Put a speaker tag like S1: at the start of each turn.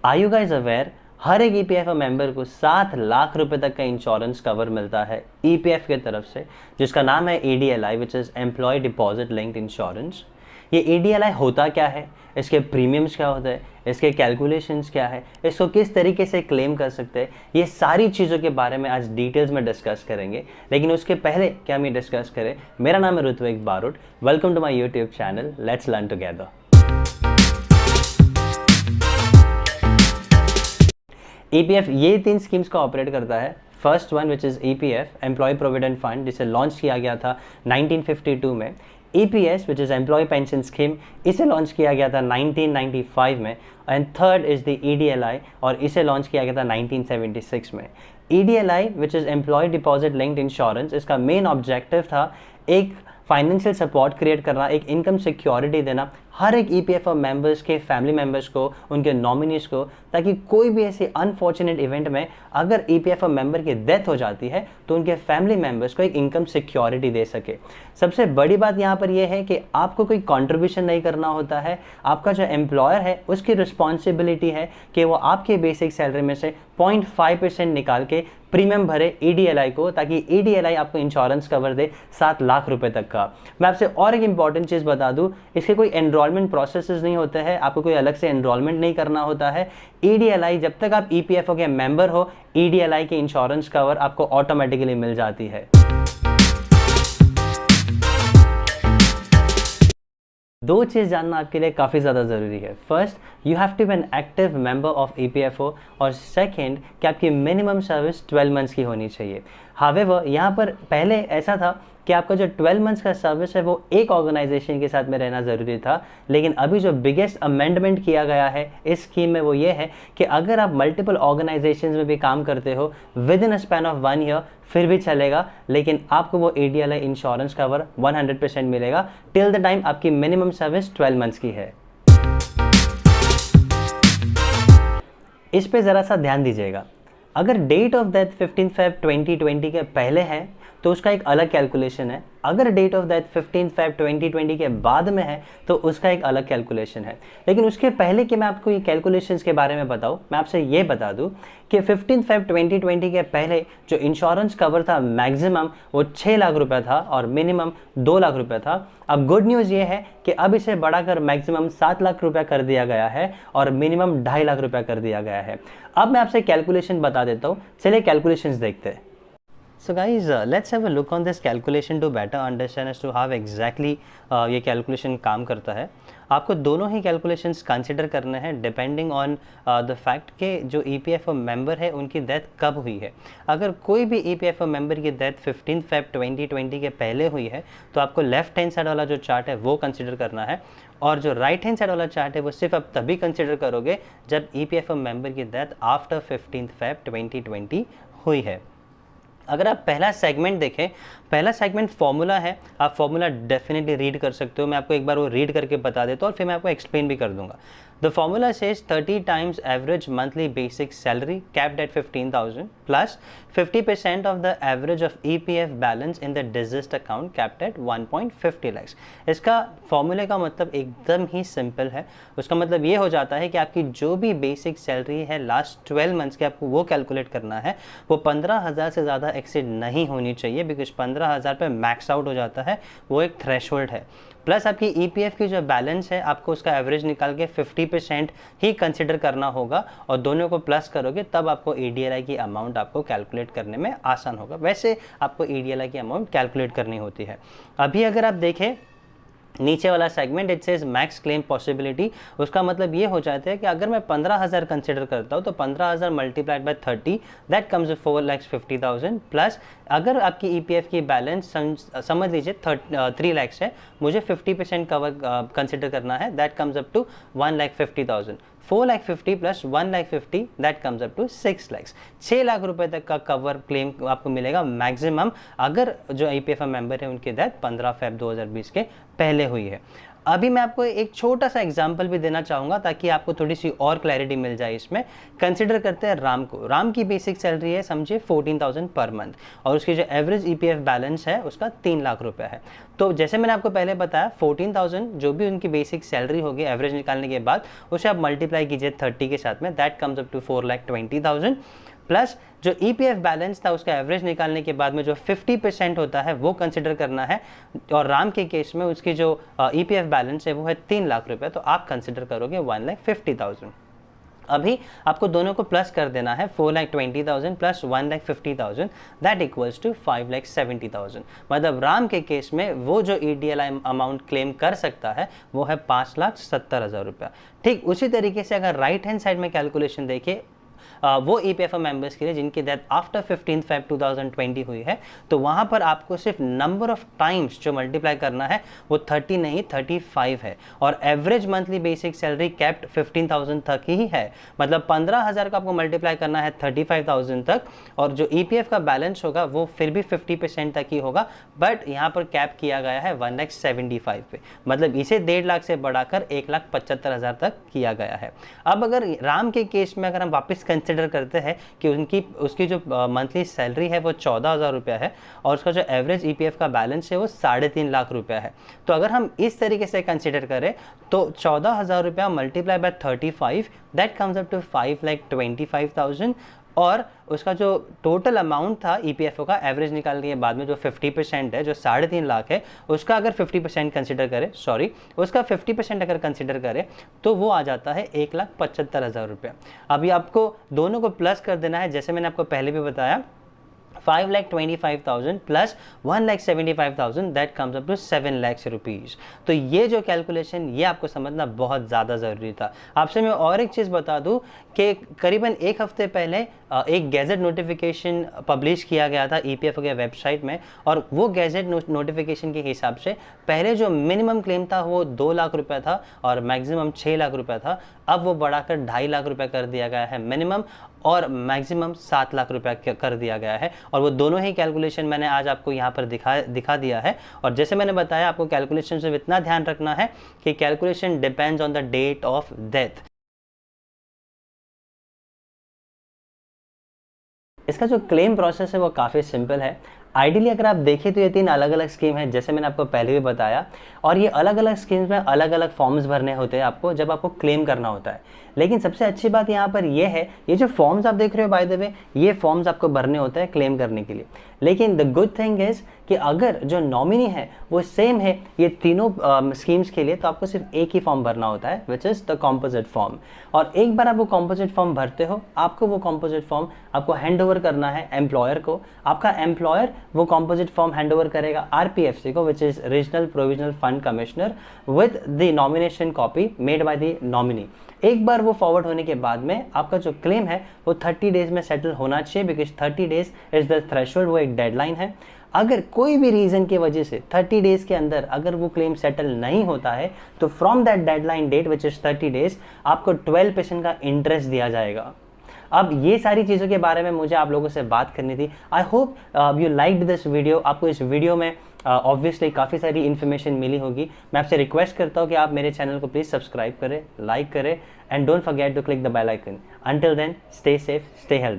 S1: Are you guys aware, हर एक EPFO member को 7 लाख रुपए तक का इंश्योरेंस कवर मिलता है ईपीएफ की तरफ से, जिसका नाम है EDLI, which is employ deposit linked insurance. ये ईडीएलआई होता क्या है, इसके प्रीमियम्स क्या होते हैं, इसके कैलकुलेशंस क्या है, इसको किस तरीके से क्लेम कर सकते हैं, ये सारी चीज़ों के बारे में आज डिटेल्स में डिस्कस करेंगे। लेकिन उसके पहले क्या हम ये डिस्कस करें, मेरा नाम है Ritvik Barot. Welcome to my YouTube channel, let's learn together. EPF ये 3 स्कीम्स का ऑपरेट करता है। First one which is EPF, employ provident fund, जिसे लॉन्च किया गया था 1952 में। EPS which is employ pension scheme, इसे लॉन्च किया गया था 1995 में। And third is the EDLI, और इसे लॉन्च किया गया था 1976 में। EDLI which is employ deposit linked insurance, इसका मेन ऑब्जेक्टिव था एक फाइनेंशियल सपोर्ट क्रिएट करना, एक इनकम सिक्योरिटी देना हर एक ईपीएफओ मेंबर्स के फैमिली मेंबर्स को, उनके नॉमिनीज को, ताकि कोई भी ऐसे अनफॉर्चुनेट इवेंट में अगर ईपीएफओ मेंबर की डेथ हो जाती है तो उनके फैमिली मेंबर्स को एक इनकम सिक्योरिटी दे सके। सबसे बड़ी बात यहाँ पर यह है कि आपको कोई कंट्रीब्यूशन नहीं करना होता है। आपका जो एम्प्लॉयर है उसकी रिस्पॉन्सिबिलिटी है कि वो आपके बेसिक सैलरी में से 0.5% निकाल के प्रीमियम भरे ईडीएलआई को, ताकि ईडीएलआई आपको इंश्योरेंस कवर दे 7 लाख रुपए तक का। मैं आपसे और एक इंपॉर्टेंट चीज़ बता दूं, इसके कोई एनरोलमेंट प्रोसेसेस नहीं होते हैं, आपको कोई अलग से एनरोलमेंट नहीं करना होता है। ईडीएलआई, जब तक आप ईपीएफओ के मेंबर हो, ईडीएलआई की इंश्योरेंस कवर आपको ऑटोमेटिकली मिल जाती है। दो चीज़ जानना आपके लिए काफ़ी ज़्यादा ज़रूरी है। First, you have to be an active member of EPFO, और सेकेंड कि आपकी मिनिमम सर्विस 12 मंथ्स की होनी चाहिए। हावेवर यहाँ पर पहले ऐसा था कि आपका जो 12 मंथ्स का सर्विस है वो एक ऑर्गेनाइजेशन के साथ में रहना ज़रूरी था। लेकिन अभी जो बिगेस्ट अमेंडमेंट किया गया है इस स्कीम में वो ये है कि अगर आप मल्टीपल ऑर्गेनाइजेशंस में भी काम करते हो with in a span of 1 year फिर भी चलेगा, लेकिन आपको वो ईडीएलआई इंश्योरेंस कवर 100% मिलेगा टिल द टाइम आपकी मिनिमम सर्विस 12 मंथ्स की है। इस पे ज़रा सा ध्यान दीजिएगा। अगर डेट ऑफ डेथ 15 Feb 2020 के पहले है तो उसका एक अलग कैलकुलेशन है। अगर डेट ऑफ डेथ 15 Feb 2020 के बाद में है तो उसका एक अलग कैलकुलेशन है। लेकिन उसके पहले कि मैं आपको ये कैलकुलेशंस के बारे में बताऊं, मैं आपसे ये बता दूं कि 15 Feb 2020 के पहले जो इंश्योरेंस कवर था मैक्सिमम वो 6 लाख रुपए था और मिनिमम 2 लाख रुपए था। अब गुड न्यूज़ ये है कि अब इसे बढ़ाकर मैक्सिमम 7 लाख रुपए कर दिया गया है और मिनिमम 2.5 लाख रुपए कर दिया गया है। अब मैं आपसे कैलकुलेशन बता देता हूँ, चलिए कैलकुलेशंस देखते हैं। So guys, let's have a look on this calculation to better understand as to how exactly ये कैलकुलेशन काम करता है। आपको दोनों ही कैलकुलेशंस कंसिडर करने हैं डिपेंडिंग ऑन द फैक्ट कि जो ईपीएफओ मेंबर है उनकी डेथ कब हुई है। अगर कोई भी ईपीएफओ मेंबर की डेथ 15 Feb 2020 के पहले हुई है तो आपको लेफ्ट हैंड साइड वाला जो चार्ट है वो कंसिडर करना है, और जो राइट हैंड साइड वाला चार्ट है वो सिर्फ आप तभी कंसिडर करोगे जब ईपीएफओ मेंबर की डेथ आफ्टर 15 Feb 2020 हुई है। अगर आप पहला सेगमेंट देखें, पहला सेगमेंट फॉर्मूला है, आप फॉर्मूला डेफिनेटली रीड कर सकते हो। मैं आपको एक बार वो रीड करके बता देता हूँ और फिर मैं आपको एक्सप्लेन भी कर दूंगा। The formula says 30 times average monthly basic salary capped at 15,000 plus 50% of the average of EPF balance in the deceased account capped at 1.50 lakhs। इसका फॉर्मूले का मतलब एकदम ही सिंपल है। उसका मतलब ये हो जाता है कि आपकी जो भी बेसिक सैलरी है लास्ट 12 मंथ्स की, आपको वो कैलकुलेट करना है। वो 15,000 से ज़्यादा एक्सीड नहीं होनी चाहिए, बिकॉज 15,000 पे मैक्स आउट हो जाता है, वो एक थ्रेशोल्ड है। प्लस आपकी ईपीएफ की जो बैलेंस है आपको उसका एवरेज निकाल के 50% ही कंसिडर करना होगा, और दोनों को प्लस करोगे तब आपको ईडीएलआई की अमाउंट आपको कैलकुलेट करने में आसान होगा। वैसे आपको ईडीएलआई की अमाउंट कैलकुलेट करनी होती है। अभी अगर आप देखें नीचे वाला segment, it says max claim possibility. उसका मतलब ये हो जाता है कि अगर मैं 15,000 कंसिडर करता हूँ तो 15,000 multiplied by 30 that comes 4,50,000 plus अगर आपकी ईपीएफ की बैलेंस समझ लीजिए 3 lakhs है, मुझे 50% कवर कंसिडर करना है, that comes up to 1,50,000। 4,50,000 plus 1,50,000 that comes up to 6 lakhs। 6 lakh रुपए तक का कवर क्लेम आपको मिलेगा मैक्सिमम, अगर जो ईपीएफओ मेंबर है उनकी डेथ 15 Feb 2020 के पहले हुई है। अभी मैं आपको एक छोटा सा एग्जांपल भी देना चाहूँगा ताकि आपको थोड़ी सी और क्लैरिटी मिल जाए इसमें। कंसिडर करते हैं राम को। राम की बेसिक सैलरी है समझिए 14,000 पर मंथ और उसकी जो एवरेज ईपीएफ बैलेंस है उसका 3 लाख रुपए है। तो जैसे मैंने आपको पहले बताया 14,000 जो भी उनकी बेसिक सैलरी होगी एवरेज निकालने के बाद उसे आप मल्टीप्लाई कीजिए 30 के साथ में, that comes up to 4,20,000 plus जो ईपीएफ बैलेंस था उसका एवरेज निकालने के बाद में जो 50% होता है वो कंसिडर करना है। और राम के केस में उसकी जो ईपीएफ बैलेंस है वो है 3 लाख रुपए, तो आप कंसिडर करोगे 1,50,000। अभी आपको दोनों को प्लस कर देना है 4,20,000 प्लस 1,50,000 दैट इक्वल्स टू 5,70,000। मतलब राम के केस में वो जो ईडीएल अमाउंट क्लेम कर सकता है वो है 5,70,000 रुपया। ठीक उसी तरीके से अगर राइट हैंड साइड में कैलकुलेशन देखिए वो ईपीएफओ मेंबर्स के लिए जिनकी डेथ आफ्टर 15 Feb 2020 हुई है, तो वहां पर आपको सिर्फ नंबर ऑफ टाइम्स जो मल्टीप्लाई करना है वो 30 नहीं 35 है और average monthly basic salary capped 15,000 तक ही है। मतलब 15,000 का आपको मल्टीप्लाई करना है 35,000 तक और जो ईपीएफ का बैलेंस होगा वो फिर भी 50% तक ही होगा, बट यहाँ पर कैप किया गया है 1,75,000 पे। मतलब इसे 1.5 लाख से बढ़ाकर 1,75,000 तक किया गया है। अब अगर राम के केस में अगर हम वापस कंसिडर करते हैं कि उसकी जो मंथली सैलरी है वो 14,000 रुपया है और उसका जो एवरेज ईपीएफ का बैलेंस है वो 3.5 लाख रुपया है। तो अगर हम इस तरीके से कंसिडर करें तो 14,000 रुपया multiply by 35 that comes up to 5,25,000 और उसका जो टोटल अमाउंट था ईपीएफओ का एवरेज निकालने के बाद में जो 50% है जो 3.5 लाख है उसका अगर 50% कंसिडर करें उसका 50% अगर कंसिडर करें तो वो आ जाता है 1,75,000 रुपया। अभी आपको दोनों को प्लस कर देना है जैसे मैंने आपको पहले भी बताया 5,25,000 plus 1,75,000 that comes up to 7 lakh rupees. तो ये जो कैलकुलेशन ये आपको समझना बहुत ज़्यादा ज़रूरी था। आपसे मैं और एक चीज़ बता दूं कि करीबन एक हफ्ते पहले एक गैजेट नोटिफिकेशन पब्लिश किया गया था ईपीएफओ के वेबसाइट में और वो गैजेट नोटिफिकेशन के हिसाब से पहले जो मिनिमम क्लेम था वो 2 लाख रुपया था और मैक्सिमम 6 लाख रुपया था। अब वो बढ़ाकर 2.5 लाख रुपया कर दिया गया है मिनिमम और मैक्सिमम 7 लाख रुपया कर दिया गया है और वो दोनों ही कैलकुलेशन मैंने आज आपको यहाँ पर दिखा दिया है। और जैसे मैंने बताया आपको कैलकुलेशन से इतना ध्यान रखना है कि calculation depends on the date of death. इसका जो क्लेम प्रोसेस है वो काफ़ी सिंपल है। आइडियली अगर आप देखें तो ये 3 अलग अलग स्कीम है जैसे मैंने आपको पहले भी बताया और ये अलग अलग स्कीम्स में अलग अलग फॉर्म्स भरने होते हैं आपको जब आपको क्लेम करना होता है। लेकिन सबसे अच्छी बात यहाँ पर ये है ये जो फॉर्म्स आप देख रहे हो बाय द वे ये फॉर्म्स आपको भरने होते हैं क्लेम करने के लिए। लेकिन द गुड थिंग इज कि अगर जो नॉमिनी है वो सेम है ये तीनों स्कीम्स के लिए तो आपको सिर्फ एक ही फॉर्म भरना होता है which is the composite form. और एक बार आप वो कॉम्पोजिट फॉर्म भरते हो आपको वो कॉम्पोजिट फॉर्म आपको हैंड ओवर करना है एम्प्लॉयर को। आपका एम्प्लॉयर वो कॉम्पोजिट फॉर्म हैंड ओवर करेगा आरपीएफसी को which is regional provisional fund commissioner with the nomination copy made by the nominee. एक बार वो फॉरवर्ड होने के बाद में आपका जो क्लेम है वो 30 डेज में सेटल होना चाहिए because 30 days is the threshold, वो एक डेडलाइन है। अगर कोई भी रीजन की वजह से 30 डेज के अंदर अगर वो क्लेम सेटल नहीं होता है तो from that deadline date which is 30 days आपको 12% का इंटरेस्ट दिया जाएगा। अब ये सारी चीज़ों के बारे में मुझे आप लोगों से बात करनी थी। I hope you liked this video. आपको इस वीडियो में ऑब्वियसली काफ़ी सारी इन्फॉर्मेशन मिली होगी। मैं आपसे रिक्वेस्ट करता हूँ कि आप मेरे चैनल को प्लीज़ सब्सक्राइब करें, लाइक करें and don't forget to click the bell icon. Until then stay safe, stay healthy.